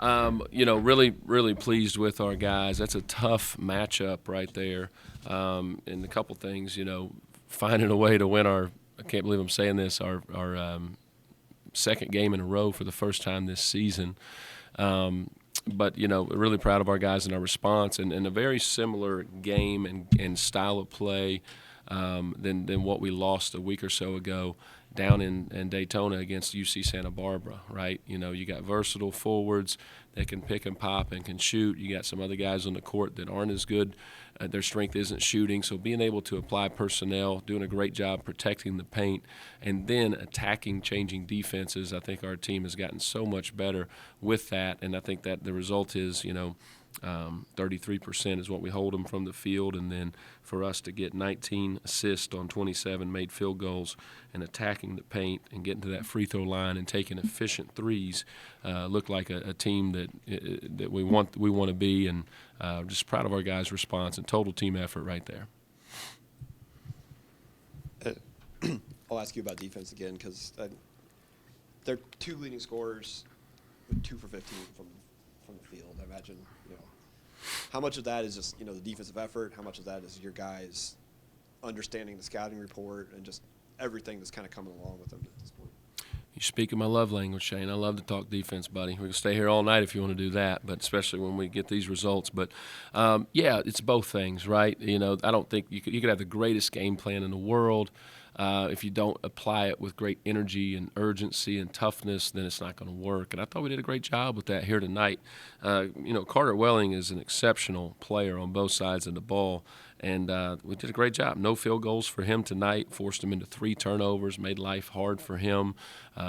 Really, really pleased with our guys. That's a tough matchup right there. And a couple things, finding a way to win I can't believe I'm saying this, our second game in a row for the first time this season. But really proud of our guys and our response, and a very similar game and style of play than what we lost a week or so ago down in Daytona against UC Santa Barbara, right? You got versatile forwards that can pick and pop and can shoot. You got some other guys on the court that aren't as good. Their strength isn't shooting. So being able to apply personnel, doing a great job protecting the paint, and then attacking, changing defenses, I think our team has gotten so much better with that. And I think that the result is, 33% is what we hold them from the field, and then for us to get 19 assists on 27 made field goals and attacking the paint and getting to that free throw line and taking efficient threes look like a team that we want to be, and just proud of our guys' response and total team effort right there. I'll ask you about defense again because they're two leading scorers with 2 for 15 from the field. I imagine, how much of that is just, the defensive effort? How much of that is your guys understanding the scouting report and just everything that's kind of coming along with them at this point? You're speaking my love language, Shane. I love to talk defense, buddy. We can stay here all night if you want to do that, but especially when we get these results. But, it's both things, right? I don't think you could have the greatest game plan in the world. If you don't apply it with great energy and urgency and toughness, then it's not going to work. And I thought we did a great job with that here tonight. Carter Welling is an exceptional player on both sides of the ball, and we did a great job. No field goals for him tonight, forced him into 3 turnovers, made life hard for him.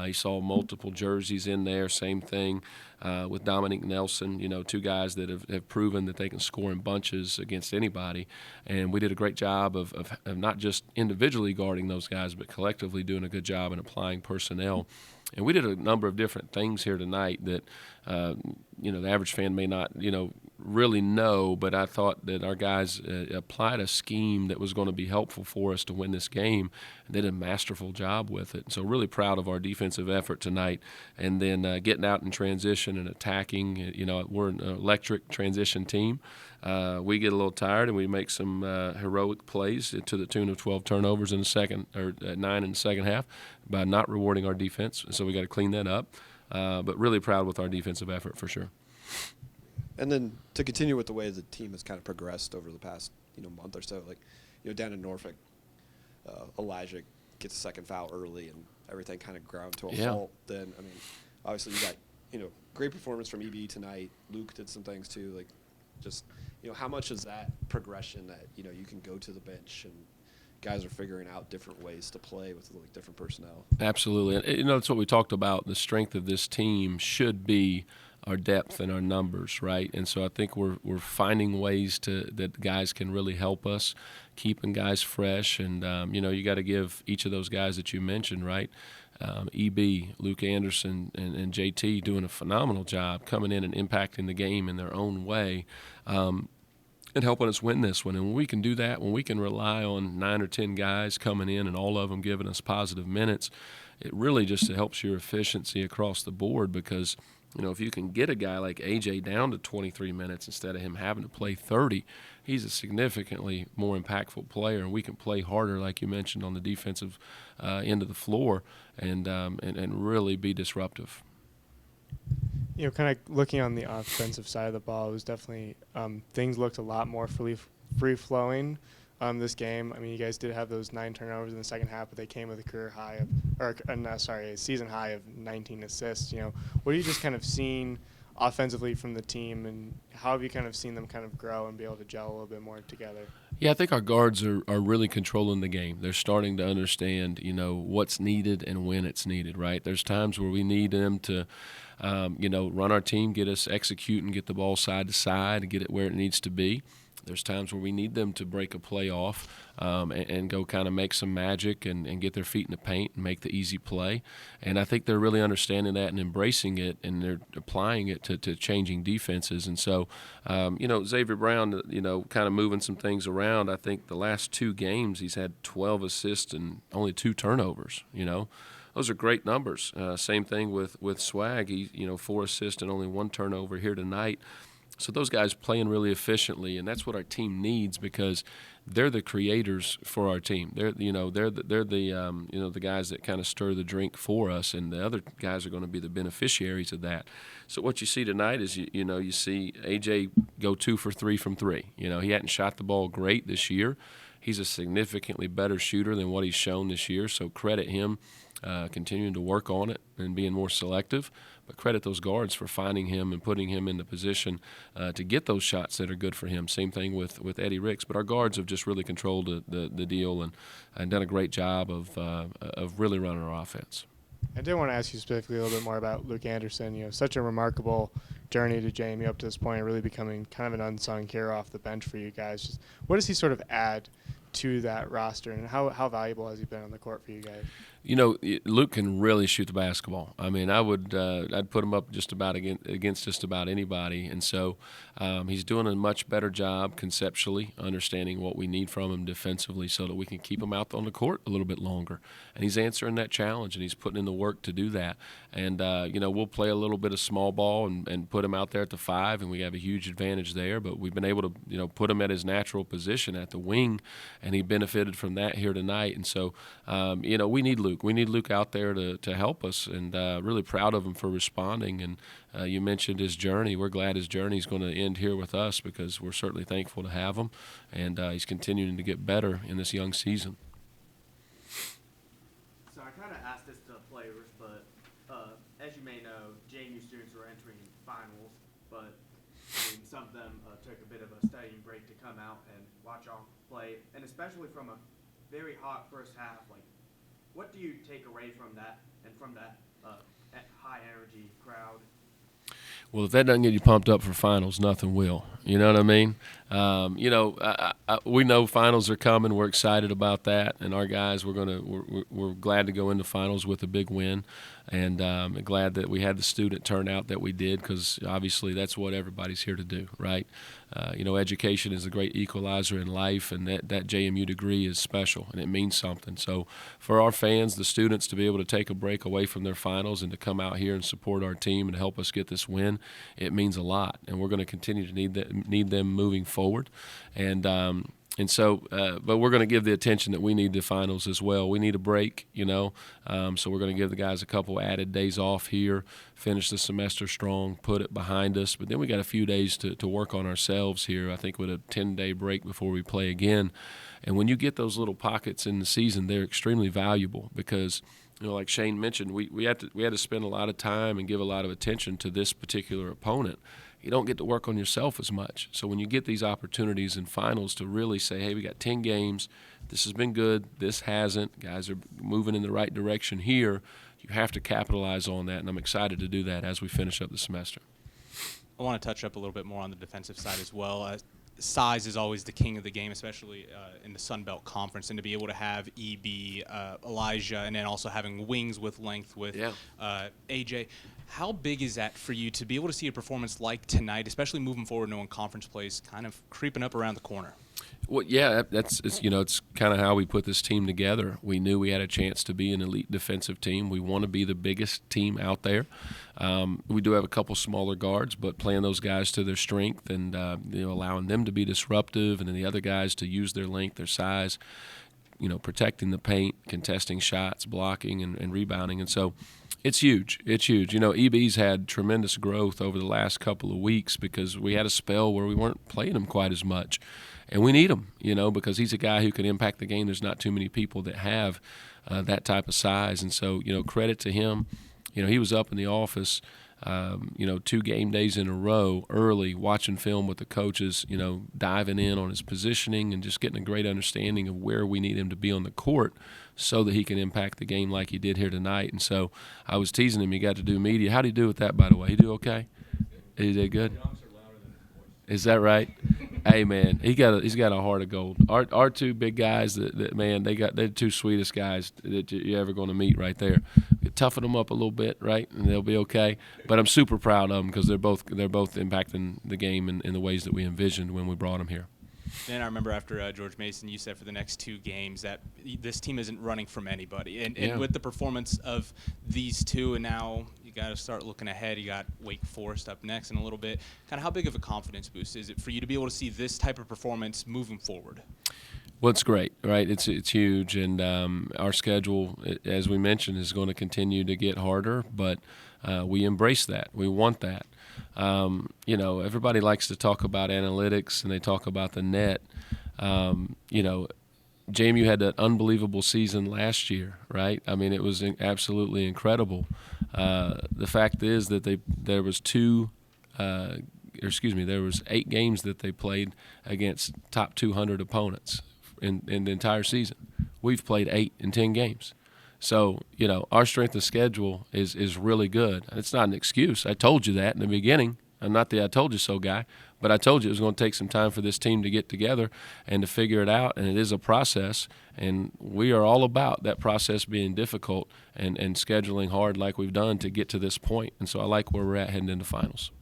He saw multiple jerseys in there, same thing with Dominique Nelson, 2 guys that have proven that they can score in bunches against anybody. And we did a great job of not just individually guarding those guys, but collectively doing a good job in applying personnel. And we did a number of different things here tonight that, the average fan may not, really know, but I thought that our guys applied a scheme that was going to be helpful for us to win this game. They did a masterful job with it. So really proud of our defensive effort tonight. And then getting out in transition and attacking, we're an electric transition team. We get a little tired and we make some heroic plays to the tune of 12 turnovers in the second, or 9 in the second half, by not rewarding our defense. So we got to clean that up. But really proud with our defensive effort for sure. And then to continue with the way the team has kind of progressed over the past month or so, down in Norfolk, Elijah gets a second foul early and everything kind of ground to a halt. Then obviously you got great performance from EB tonight. Luke did some things too. How much is that progression that you can go to the bench and guys are figuring out different ways to play with different personnel? Absolutely. And that's what we talked about. The strength of this team should be our depth and our numbers, right? And so I think we're finding ways that guys can really help us, keeping guys fresh. And, you got to give each of those guys that you mentioned, right? EB, Luke Anderson, and JT doing a phenomenal job coming in and impacting the game in their own way. And helping us win this one. And when we can do that, when we can rely on 9 or 10 guys coming in and all of them giving us positive minutes, it really just helps your efficiency across the board because, if you can get a guy like AJ down to 23 minutes instead of him having to play 30, he's a significantly more impactful player, and we can play harder, like you mentioned, on the defensive end of the floor and really be disruptive. Kind of looking on the offensive side of the ball, it was definitely things looked a lot more free-flowing this game. You guys did have those 9 turnovers in the second half, but they came with a season high of 19 assists. What are you just kind of seeing offensively from the team, and how have you kind of seen them kind of grow and be able to gel a little bit more together? Yeah, I think our guards are really controlling the game. They're starting to understand, what's needed and when it's needed, right? There's times where we need them to run our team, get us execute and get the ball side to side and get it where it needs to be. There's times where we need them to break a play off and go kind of make some magic and get their feet in the paint and make the easy play. And I think they're really understanding that and embracing it, and they're applying it to changing defenses. And so, Xavier Brown, kind of moving some things around. I think the last 2 games he's had 12 assists and only 2 turnovers, those are great numbers. Same thing with Swag. He 4 assists and only 1 turnover here tonight. So those guys playing really efficiently, and that's what our team needs because they're the creators for our team. They're the guys that kind of stir the drink for us, and the other guys are going to be the beneficiaries of that. So what you see tonight is you see AJ go 2 for 3 from 3. He hadn't shot the ball great this year. He's a significantly better shooter than what he's shown this year. So credit him continuing to work on it and being more selective. But credit those guards for finding him and putting him in the position to get those shots that are good for him. Same thing with Eddie Ricks. But our guards have just really controlled the deal and done a great job of really running our offense. I did want to ask you specifically a little bit more about Luke Anderson. Such a remarkable journey to JMU up to this point, really becoming kind of an unsung hero off the bench for you guys. Just what does he sort of add to that roster, and how valuable has he been on the court for you guys? Luke can really shoot the basketball. I mean, I'd put him up just about against just about anybody, and so he's doing a much better job conceptually, understanding what we need from him defensively, so that we can keep him out on the court a little bit longer. And he's answering that challenge, and he's putting in the work to do that. And we'll play a little bit of small ball and put him out there at the 5, and we have a huge advantage there. But we've been able to put him at his natural position at the wing, and he benefited from that here tonight. And so we need Luke. We need Luke out there to help us, and really proud of him for responding. And you mentioned his journey. We're glad his journey is going to end here with us because we're certainly thankful to have him, and he's continuing to get better in this young season. So I kind of asked this to players, but as you may know, JMU students are entering finals, but some of them took a bit of a studying break to come out and watch y'all play, and especially from a very hot first half, what do you take away from that and from that high energy crowd? Well, if that doesn't get you pumped up for finals, nothing will. You know what I mean? We know finals are coming. We're excited about that, and our guys, we're glad to go into finals with a big win, and glad that we had the student turnout that we did, because obviously that's what everybody's here to do, right? Education is a great equalizer in life, and that JMU degree is special, and it means something. So for our fans, the students, to be able to take a break away from their finals and to come out here and support our team and help us get this win, it means a lot, and we're going to continue to need them moving forward. But we're going to give the attention that we need to finals as well. We need a break, so we're going to give the guys a couple added days off here, finish the semester strong, put it behind us. But then we got a few days to work on ourselves here, I think, with a 10-day break before we play again. And when you get those little pockets in the season, they're extremely valuable because, like Shane mentioned, we had to spend a lot of time and give a lot of attention to this particular opponent. You don't get to work on yourself as much. So when you get these opportunities in finals to really say, hey, we got 10 games, this has been good, this hasn't, guys are moving in the right direction here, you have to capitalize on that, and I'm excited to do that as we finish up the semester. I want to touch up a little bit more on the defensive side as well. Size is always the king of the game, especially in the Sun Belt Conference, and to be able to have EB, Elijah, and then also having wings with length with AJ. How big is that for you to be able to see a performance like tonight, especially moving forward, knowing conference plays kind of creeping up around the corner? Well, yeah, it's kind of how we put this team together. We knew we had a chance to be an elite defensive team. We want to be the biggest team out there. We do have a couple smaller guards, but playing those guys to their strength and allowing them to be disruptive, and then the other guys to use their length, their size, protecting the paint, contesting shots, blocking, and rebounding. And so it's huge. It's huge. EB's had tremendous growth over the last couple of weeks because we had a spell where we weren't playing him quite as much. And we need him, because he's a guy who can impact the game. There's not too many people that have that type of size. And so, credit to him. He was up in the office, 2 game days in a row early, watching film with the coaches, diving in on his positioning and just getting a great understanding of where we need him to be on the court so that he can impact the game like he did here tonight. And so I was teasing him. He got to do media. How'd he do with that, by the way? He do okay? He did good? Is that right? Hey, man, he's got a heart of gold. Our 2 big guys, they're 2 sweetest guys that you're ever going to meet right there. You toughen them up a little bit, right, and they'll be okay. But I'm super proud of them because they're both impacting the game in the ways that we envisioned when we brought them here. And I remember after George Mason, you said for the next 2 games that this team isn't running from anybody. And with the performance of these two, and now you got to start looking ahead. You got Wake Forest up next in a little bit. Kind of how big of a confidence boost is it for you to be able to see this type of performance moving forward? Well, it's great, right? It's huge, and our schedule, as we mentioned, is going to continue to get harder, but we embrace that. We want that. Everybody likes to talk about analytics, and they talk about the net. JMU had an unbelievable season last year, right? I mean, it was absolutely incredible. The fact is that there was 8 games that they played against top 200 opponents in the entire season. We've played 8 in 10 games. So, our strength of schedule is really good. It's not an excuse. I told you that in the beginning. I'm not the I told you so guy, but I told you it was going to take some time for this team to get together and to figure it out, and it is a process, and we are all about that process being difficult and scheduling hard like we've done to get to this point. And so I like where we're at heading into finals.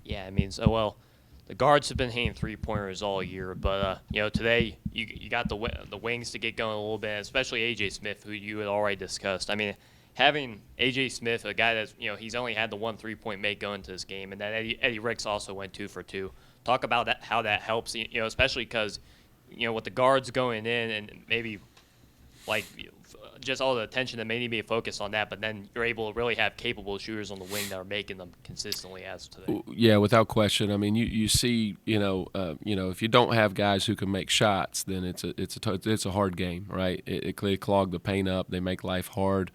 Yeah, I mean, the guards have been hitting 3-pointers all year, but today you got the wings to get going a little bit, especially A.J. Smith, who you had already discussed. I mean, having A.J. Smith, a guy that's he's only had the 1 3-point make going into this game, and then Eddie Ricks also went 2 for 2. Talk about that, how that helps, especially because with the guards going in and maybe just all the attention that may need to be focused on that, but then you're able to really have capable shooters on the wing that are making them consistently as today. Yeah, without question. I mean, you see, if you don't have guys who can make shots, then it's a hard game, right? It clog the paint up. They make life hard,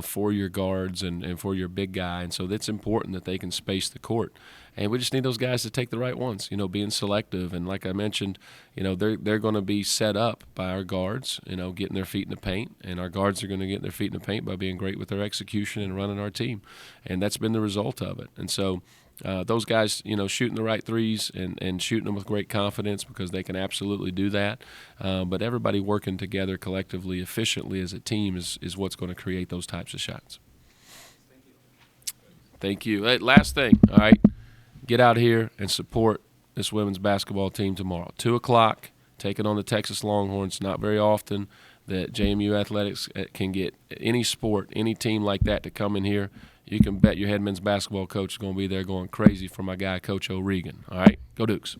for your guards and for your big guy, and so it's important that they can space the court. And we just need those guys to take the right ones, being selective. And like I mentioned, they're going to be set up by our guards, getting their feet in the paint. And our guards are going to get their feet in the paint by being great with their execution and running our team. And that's been the result of it. And so those guys, shooting the right threes and shooting them with great confidence, because they can absolutely do that. But everybody working together collectively, efficiently as a team is what's going to create those types of shots. Thank you. Hey, last thing, all right? Get out here and support this women's basketball team tomorrow. 2 o'clock, taking on the Texas Longhorns. Not very often that JMU Athletics can get any sport, any team like that to come in here. You can bet your head men's basketball coach is going to be there going crazy for my guy, Coach O'Regan. All right? Go Dukes.